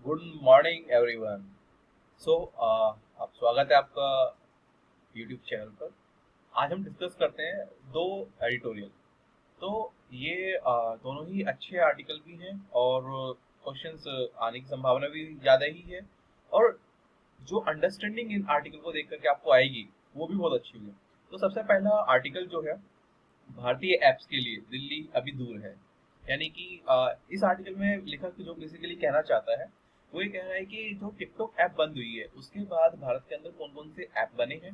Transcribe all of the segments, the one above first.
Good morning everyone. सो आप स्वागत है आपका यूट्यूब चैनल पर। आज हम डिस्कस करते हैं दो एडिटोरियल। तो ये दोनों ही अच्छे आर्टिकल भी हैं और क्वेश्चंस आने की संभावना भी ज़्यादा ही है, और जो अंडरस्टैंडिंग इन आर्टिकल को देख करके आपको आएगी वो भी बहुत अच्छी होगी। तो सबसे पहला आर्टिकल जो है, भारतीय ऐप्स के लिए दिल्ली अभी दूर है। यानी कि इस आर्टिकल में लेखक जो बेसिकली कहना चाहता है वो ये कह रहा है कि जो टिकटॉक ऐप बंद हुई है उसके बाद भारत के अंदर कौन कौन से ऐप बने हैं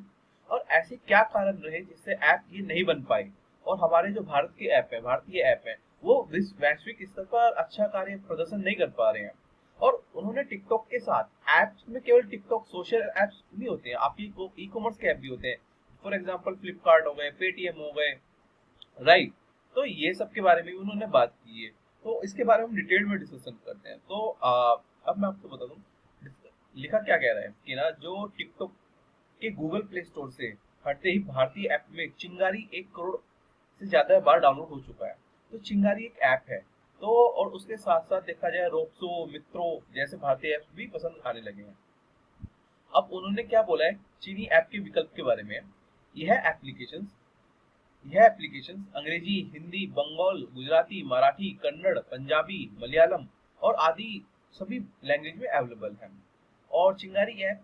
और ऐसे क्या कारण रहे जिससे ऐप ये नहीं बन पाए, और हमारे जो भारत के ऐप है, भारतीय ऐप है, वो वैश्विक स्तर पर अच्छा कार्य प्रदर्शन नहीं कर पा रहे हैं। और उन्होंने टिकटॉक के साथ ऐप्स में केवल टिकटॉक सोशल ऐप्स नहीं होते हैं, आपकी ई कॉमर्स के ऐप भी होते हैं। फॉर एग्जाम्पल फ्लिपकार्ट हो गए, पेटीएम हो गए, राइट। तो ये सब के बारे में भी उन्होंने बात की है। तो इसके बारे में हम डिटेल में डिस्कशन करते हैं। तो अब मैं आपको बता दूं लिखा क्या कह रहा है कि ना, जो टिकटॉक के गूगल प्ले स्टोर से हटते ही भारतीय ऐप में चिंगारी 1 करोड़ से ज्यादा बार डाउनलोड हो चुका है। तो चिंगारी एक ऐप है। तो और उसके साथ साथ देखा जाए रोप्सो, मित्रो जैसे भारतीय ऐप्स भी पसंद आने लगे हैं। अब उन्होंने क्या बोला है चीनी ऐप के विकल्प के बारे में। यह एप्लीकेशन यह एप्लीकेशन अंग्रेजी, हिंदी, बंगाल, गुजराती, मराठी, कन्नड़, पंजाबी, मलयालम और आदि सभी लैंग्वेज में अवेलेबल है। और चिंगारी ऐप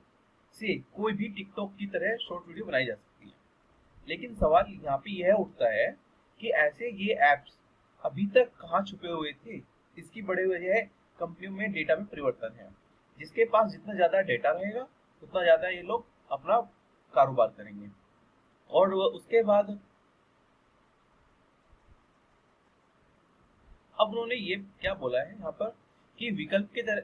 से कोई भी टिकटॉक की तरह शॉर्ट वीडियो बनाई जा सकती है। लेकिन सवाल यहाँ पे यह उठता है कि ऐसे ये ऐप्स अभी तक कहाँ छुपे हुए थे। इसकी बड़ी वजह है कंपनियों में डेटा में परिवर्तन है। जिसके पास जितना ज्यादा डेटा रहेगा उतना ज्यादा ये लोग अपना कारोबार करेंगे। और उसके बाद अब उन्होंने ये क्या बोला है यहाँ पर कि विकल्प के तरह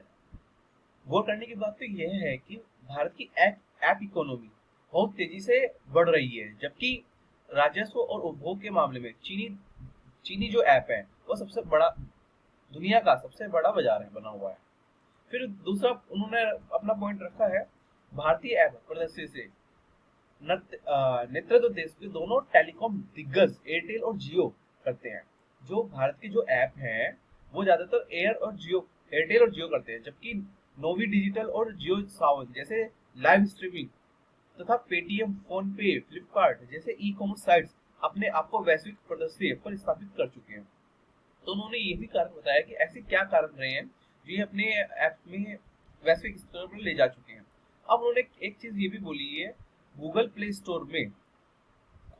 गौर करने की बात तो यह है कि भारत की ऐप इकोनॉमी बहुत तेजी से बढ़ रही है, जबकि राजस्व और उपभोग के मामले में चीनी चीनी जो ऐप है वो सबसे बड़ा, दुनिया का सबसे बड़ा बाजार है बना हुआ है। फिर दूसरा उन्होंने अपना पॉइंट रखा है, भारतीय ऐप प्रदर्शन से नेतृत्व देश के दोनों टेलीकॉम दिग्गज एयरटेल और जियो करते हैं। जो भारत के जो ऐप हैं वो ज्यादातर एयरटेल और जियो करते हैं, जबकि नोवी डिजिटल और जियो सावन जैसे लाइव स्ट्रीमिंग तथा पेटीएम, फोन पे, फ्लिपकार्ट जैसे ई कॉमर्स साइट्स अपने आप को वैश्विक प्रदर्शन पर स्थापित कर चुके हैं। तो उन्होंने ये भी कारण बताया कि ऐसे क्या कारण रहे हैं जो ये अपने ऐप में वैश्विक स्तर पर ले जा चुके हैं। अब उन्होंने एक चीज ये भी बोली है, गूगल प्ले स्टोर में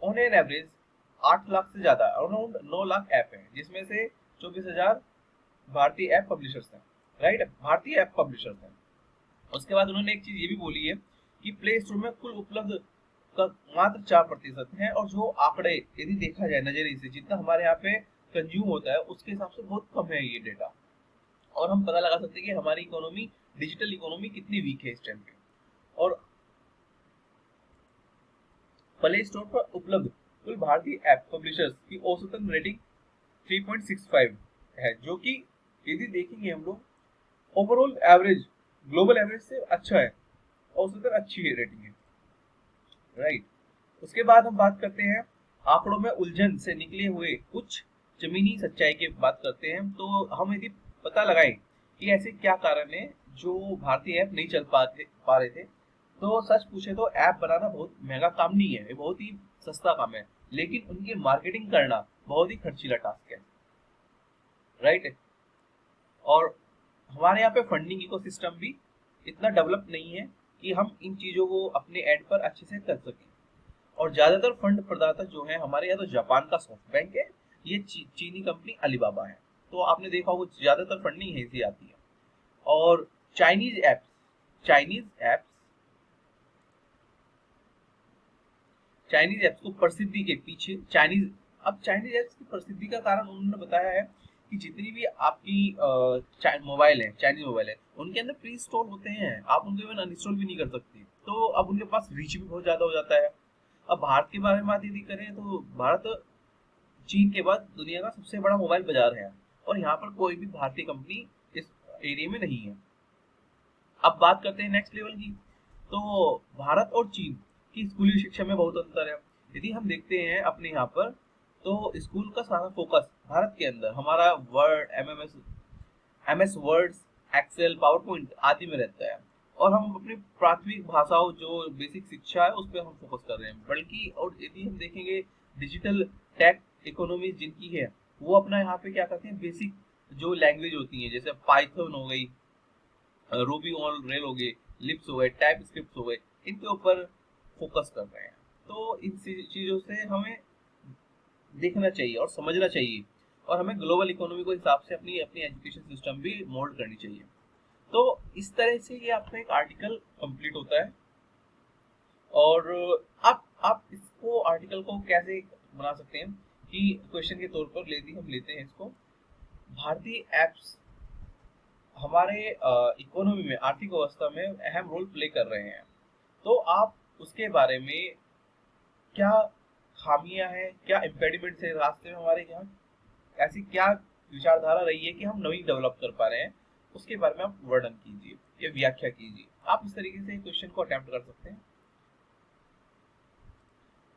ऑन एन एवरेज 8 लाख से ज्यादा अराउंड 9 लाख ऐप हैं, जिसमें से 24,000 भारतीय ऐप पब्लिशर्स हैं। राइट, भारतीय ऐप पब्लिशर्स हैं। उसके बाद उन्होंने एक चीज ये भी बोली है कि प्ले स्टोर में कुल उपलब्ध का मात्र 4% है, और जो आंकड़े यदि देखा जाए नजरिए से जितना हमारे यहाँ पे कंज्यूम होता है उसके हिसाब से बहुत कम है ये डेटा। और हम पता लगा सकते हैं कि हमारी इकोनॉमी, डिजिटल इकोनॉमी कितनी वीक है इस टाइम पे। और प्ले स्टोर पर उपलब्ध कुल भारतीय ऐप पब्लिशर्स की औसतन रेटिंग 3.65 है, जो कि यदि देखेंगे हम लोग ओवरऑल एवरेज, ग्लोबल एवरेज से अच्छा है, औसतन अच्छी है रेटिंग है। राइट। उसके बाद हम बात करते हैं आंकड़ों में उलझन से निकले हुए कुछ जमीनी सच्चाई की बात करते हैं। तो हम यदि पता लगाएं कि ऐसे क्या कारण है जो भारतीय ऐप नहीं चल पा रहे थे, तो सच पूछे तो ऐप बनाना बहुत महंगा काम नहीं है, ये बहुत ही सस्ता काम है। लेकिन उनकी मार्केटिंग करना बहुत ही खर्चीला टास्क है। राइट। और हमारे यहाँ पे फंडिंग इकोसिस्टम भी इतना डेवलप नहीं है कि हम इन चीजों को अपने एंड पर अच्छे से कर सकें। और ज्यादातर फंड प्रदाता जो है हमारे यहाँ, तो जापान का सॉफ्ट बैंक है, ये चीनी कंपनी अलीबाबा है। तो आपने देखा होगा ज्यादातर फंडिंग यहीं से आती है। और Chinese apps Chinese apps Chinese apps को प्रसिद्धि के पीछे चाइनीज एप्स की प्रसिद्धि का कारण उन्होंने बताया है कि जितनी भी आपकी मोबाइल है, चाइनीज मोबाइल है, उनके अंदर प्री इंस्टॉल होते हैं, आप उनको इवन अनइंस्टॉल भी नहीं कर सकते। तो अब उनके पास रीच भी बहुत ज्यादा हो जाता है। अब भारत के बारे में बात यदि करें तो भारत चीन के बाद दुनिया का सबसे बड़ा मोबाइल बाजार है, और यहाँ पर कोई भी भारतीय कंपनी इस एरिया में नहीं है। अब बात करते हैं नेक्स्ट लेवल की। तो भारत और चीन की स्कूली शिक्षा में बहुत अंतर है। यदि हम देखते हैं अपने यहाँ पर, तो स्कूल का सारा फोकस भारत के अंदर हमारा word, MS words, Excel, PowerPoint आदि में रहता है, और हम अपनी प्राथमिक भाषाओं जो बेसिक शिक्षा है उस पर हम फोकस कर रहे हैं। बल्कि और यदि हम देखेंगे डिजिटल टेक इकोनॉमी जिनकी है, वो अपना यहाँ पे क्या करते हैं, बेसिक जो लैंग्वेज होती है जैसे पाइथन हो गई, रूबी ऑन रेल हो गए, लिप्स हो गए, टाइप स्क्रिप्ट हो गए, इनके ऊपर फोकस कर रहे हैं। तो इन चीजों से हमें देखना चाहिए और समझना चाहिए, और हमें ग्लोबल इकोनॉमी को हिसाब से अपनी अपनी एजुकेशन सिस्टम भी मोल्ड करनी चाहिए। तो इस तरह से ये आपका एक आर्टिकल कंप्लीट होता है। और आप इसको आर्टिकल को कैसे बना सकते हैं कि क्वेश्चन के तौर पर हम लेते हैं इसको, भारतीय एप्स हमारे इकोनॉमी में, आर्थिक व्यवस्था में अहम रोल प्ले कर रहे हैं। तो आप उसके बारे में, क्या खामियां हैं, क्या इम्पेडिमेंट्स है रास्ते में हमारे, यहाँ ऐसी क्या विचारधारा रही है कि हम नहीं डेवलप कर पा रहे हैं, उसके बारे में आप वर्णन कीजिए या व्याख्या कीजिए। आप इस तरीके से क्वेश्चन को अटेम्प्ट कर सकते हैं।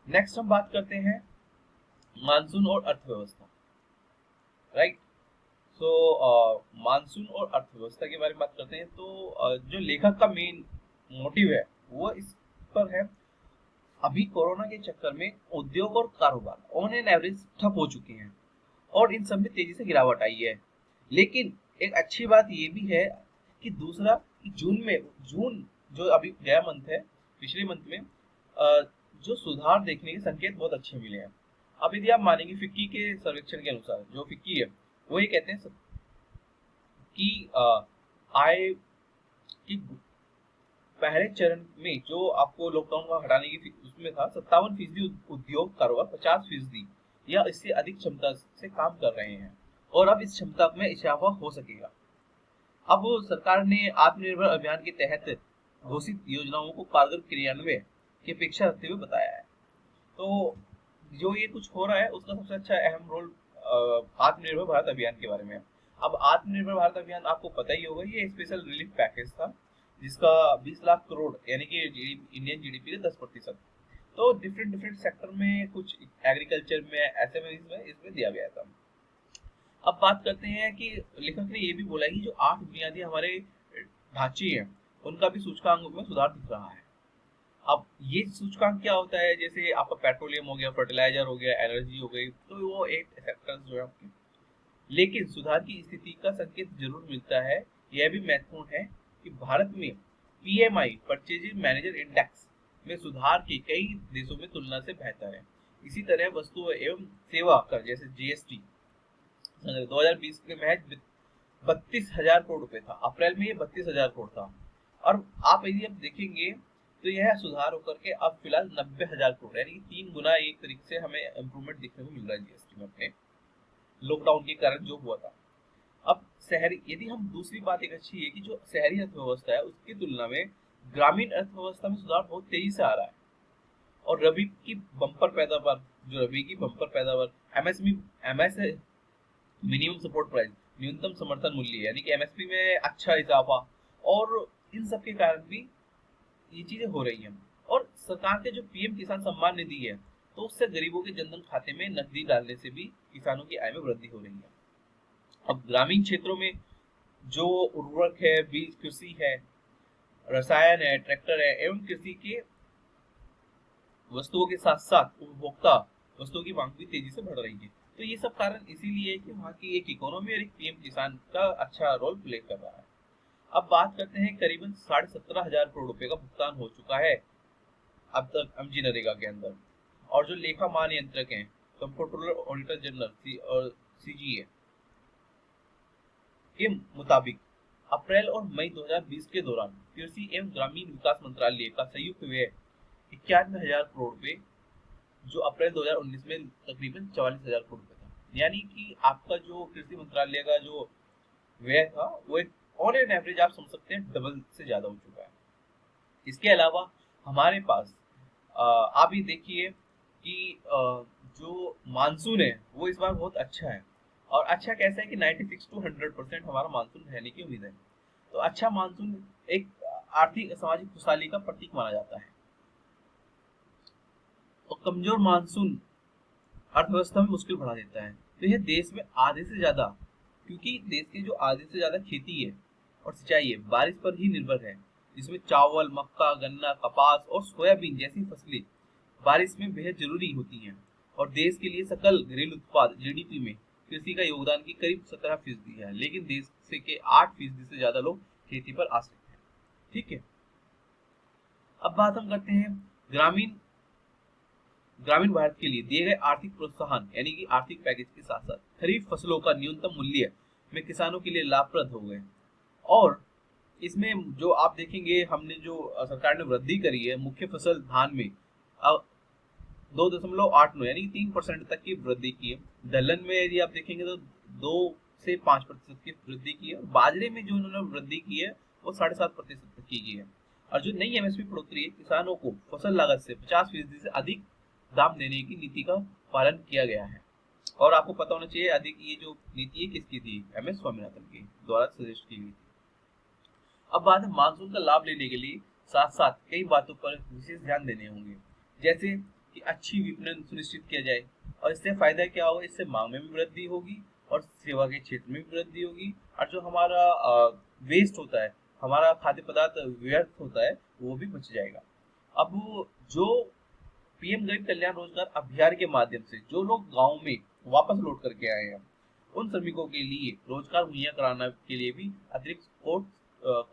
नेक्स्ट हम बात करते हैं मानसून और अर्थव्यवस्था, राइट। सो मानसून और अर्थव्यवस्था के बारे में बात करते हैं। तो जो लेखक का मेन मोटिव है वो इस पर है, अभी कोरोना के चक्कर में उद्योग और कारोबार ऑन एन एवरेज ठप हो चुके हैं और इन सब में तेजी से गिरावट आई है। लेकिन एक अच्छी बात ये भी है कि दूसरा कि जून जो अभी गया मंथ है, पिछले मंथ में जो सुधार देखने के संकेत बहुत अच्छे मिले हैं। अब यदि आप मानेंगे फिक्की के सर्वेक्षण के अनुसार, जो फिक्की है वो ये कहते हैं कि आय की पहले चरण में जो आपको लॉकडाउन का हटाने की उसमें था 57% उद्योग कारोबार 50% या इससे अधिक क्षमता से काम कर रहे हैं, और अब इस क्षमता में इजाफा हो सकेगा। अब सरकार ने आत्मनिर्भर अभियान के तहत घोषित योजनाओं को कारगर क्रियान्वयन की अपेक्षा रखते हुए बताया है। तो जो ये कुछ हो रहा है उसका सबसे अच्छा अहम रोल आत्मनिर्भर भारत अभियान के बारे में है। अब आत्मनिर्भर भारत अभियान आपको पता ही होगा, ये स्पेशल रिलीफ पैकेज था जिसका 20 लाख करोड़ यानी कि इंडियन जीडीपी के 10%, तो डिफरेंट सेक्टर में, कुछ एग्रीकल्चर में, एसएमई में इसमें दिया गया था। अब बात करते हैं कि लेखक ने ये भी बोला कि जो 8 बुनियादी हमारे ढांचे हैं उनका भी सूचकांक में सुधार दिख रहा है। अब ये सूचकांक क्या होता है, जैसे आपका पेट्रोलियम हो गया, फर्टिलाइजर हो गया, एनर्जी हो गई, तो वो एक सेक्टर्स जो है आपके, लेकिन सुधार की स्थिति का संकेत जरूर मिलता है। यह भी महत्वपूर्ण है कि भारत में पीएमआई परचेजिंग मैनेजर इंडेक्स में सुधार की कई देशों में तुलना से बेहतर है। इसी तरह वस्तु एवं सेवा कर जैसे जीएसटी 2020 के महज 32,000 करोड़ रुपए था, अप्रैल में ये 32,000 करोड़ था, और आप यदि अब देखेंगे तो यह सुधार होकर के अब फिलहाल 90,000 करोड़, यानी 3 गुना एक तरीके से हमें इम्प्रूवमेंट देखने को मिल रहा है जीएसटी में अपने लॉकडाउन के कारण जो हुआ था। अब शहरी, यदि हम दूसरी बात एक अच्छी है कि जो शहरी अर्थव्यवस्था है उसकी तुलना में ग्रामीण अर्थव्यवस्था में सुधार बहुत तेजी से आ रहा है, और रबी की बम्पर पैदावार एमएस मिनिमम सपोर्ट प्राइस, न्यूनतम समर्थन मूल्य यानी कि एमएसपी में अच्छा इजाफा, और इन सब के कारण भी ये चीजें हो रही हैं। और सरकार के जो पीएम किसान सम्मान निधि है, तो उससे गरीबों के जनधन खाते में नकदी डालने से भी किसानों की आय में वृद्धि हो रही है। अब ग्रामीण क्षेत्रों में जो उर्वरक है, बीज कृषि है, रसायन है, ट्रैक्टर है एवं कृषि के वस्तुओं के साथ साथ उपभोक्ता वस्तुओं की मांग भी तेजी से बढ़ रही है। तो ये सब कारण इसीलिए है कि वहाँ की एक इकोनॉमी और एक पीएम किसान का अच्छा रोल प्ले कर रहा है। अब बात करते हैं, करीबन 17,500 करोड़ रुपए का भुगतान हो चुका है अब तक एमजी-नरेगा के अंदर, और जो लेखा महानियंत्रक हैं, कंट्रोलर ऑडिटर जनरल और सीजीए के मुताबिक अप्रैल और मई 2020 के दौरान कृषि एवं ग्रामीण विकास मंत्रालय का संयुक्त व्यय 91,000 करोड़ रुपए, जो अप्रैल 2019 में तकरीबन 44,000 करोड़ रुपए था। यानी कि आपका जो कृषि मंत्रालय का जो व्यय था वो एक ऑन एन एवरेज आप समझ सकते हैं डबल से ज्यादा हो चुका है। इसके अलावा हमारे पास आप ये देखिए कि जो मानसून है वो इस बार बहुत अच्छा है, और अच्छा कैसा है कि 96 to 100% हमारा मानसून रहने की उम्मीद है। तो अच्छा मानसून एक आर्थिक सामाजिक खुशहाली का प्रतीक माना जाता है, और कमजोर मानसून अर्थव्यवस्था में मुश्किल बढ़ा देता है। तो यह देश में आधे से ज्यादा, क्योंकि देश की जो आधे से ज्यादा खेती है और सिंचाई है बारिश पर ही निर्भर है, जिसमें चावल, मक्का, गन्ना, कपास और सोयाबीन जैसी फसलें बारिश में बेहद जरूरी होती हैं। और देश के लिए सकल घरेलू उत्पाद जीडीपी में कृषि का योगदान की करीब 17% है, लेकिन देश से के 8% से ज्यादा लोग खेती पर आश्रित हैं। ठीक है, अब बात हम करते हैं ग्रामीण ग्रामीण भारत के लिए दिए गए आर्थिक प्रोत्साहन यानी कि आर्थिक पैकेज के साथ साथ खरीफ फसलों का न्यूनतम मूल्य में किसानों के लिए लाभप्रद हो गए। और इसमें जो आप देखेंगे, हमने जो सरकार ने वृद्धि करी है मुख्य फसल धान में, अब 2.89 यानी 3% तक की वृद्धि की है। दलहन में यदि आप देखेंगे तो 2 से 5% की वृद्धि की है। और बाजरे में जो उन्होंने वृद्धि की है वो 7.5% तक की गई है। और जो नई एमएसपी बढ़ोतरी है, किसानों को फसल लागत से 50% से अधिक दाम देने की नीति का पालन किया गया है। और आपको पता होना चाहिए अधिक ये जो नीति है किसकी थी, एमएस स्वामीनाथन की द्वारा सजेस्ट की गई थी। अब बात है मानसून का लाभ लेने के लिए साथ साथ कई बातों पर विशेष ध्यान देने होंगे, जैसे कि अच्छी विपणन सुनिश्चित किया जाए। और इससे फायदा क्या होगा, इससे मांग में भी वृद्धि होगी और सेवा के क्षेत्र में भी वृद्धि होगी। और जो हमारा वेस्ट होता है, हमारा खाद्य पदार्थ व्यर्थ होता है, वो भी बच जाएगा। अब जो पीएम गरीब कल्याण रोजगार अभियान के माध्यम से जो लोग गांव में वापस लौट करके आए हैं, उन श्रमिकों के लिए रोजगार मुहैया कराने के लिए भी अतिरिक्त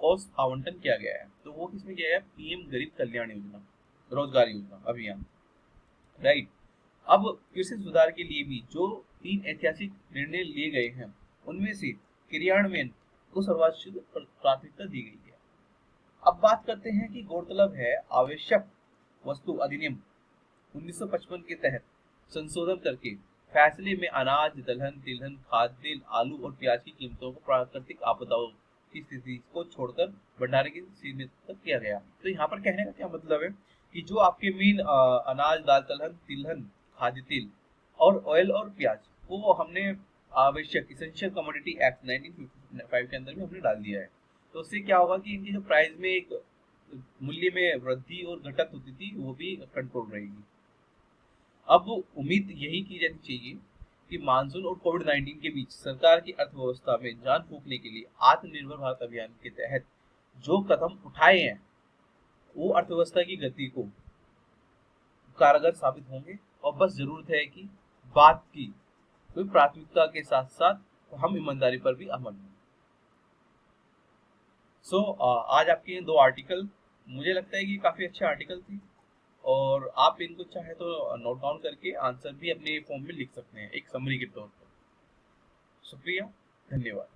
कोर्स आवंटन किया गया है। तो वो किसमें किया गया, पीएम गरीब कल्याण योजना रोजगार योजना अभियान, राइट। अब कृषि सुधार के लिए भी जो 3 ऐतिहासिक निर्णय लिए गए हैं, उनमें से क्रियान्वयन को सर्वोच्च प्राथमिकता दी गई है। अब बात करते हैं कि गौरतलब है आवश्यक वस्तु अधिनियम 1955 के तहत संशोधन करके फैसले में अनाज, दलहन, तिलहन, खाद्य तेल, आलू और प्याज की कीमतों को प्राकृतिक आपदाओं की स्थिति को छोड़कर भंडारे की सीमित तक किया गया। तो यहाँ पर कहने का क्या मतलब है कि जो आपके मेन अनाज, दाल, दलहन, तिलहन, खाद्य तेल और ऑयल और प्याज को हमने आवश्यक इसेंशियल कमोडिटी एक्ट 1955 के अंदर में हमने डाल दिया है। तो उससे क्या होगा कि इनकी जो प्राइस में एक मूल्य में वृद्धि और घटत होती थी वो भी कंट्रोल रहेगी। अब उम्मीद यही की जानी चाहिए कि मानसून और कोविड-19 के बीच सरकार की अर्थव्यवस्था में जान फूंकने के लिए आत्मनिर्भर भारत अभियान के तहत जो कदम उठाए हैं वो अर्थव्यवस्था की गति को कारगर साबित होंगे। और बस जरूरत है कि बात की कोई प्राथमिकता के साथ साथ हम ईमानदारी पर भी अमल हों। आज आपके दो आर्टिकल मुझे लगता है कि काफी अच्छे आर्टिकल थे, और आप इनको चाहे तो नोट डाउन करके आंसर भी अपने फॉर्म में लिख सकते हैं एक समरी के तौर पर। शुक्रिया, धन्यवाद।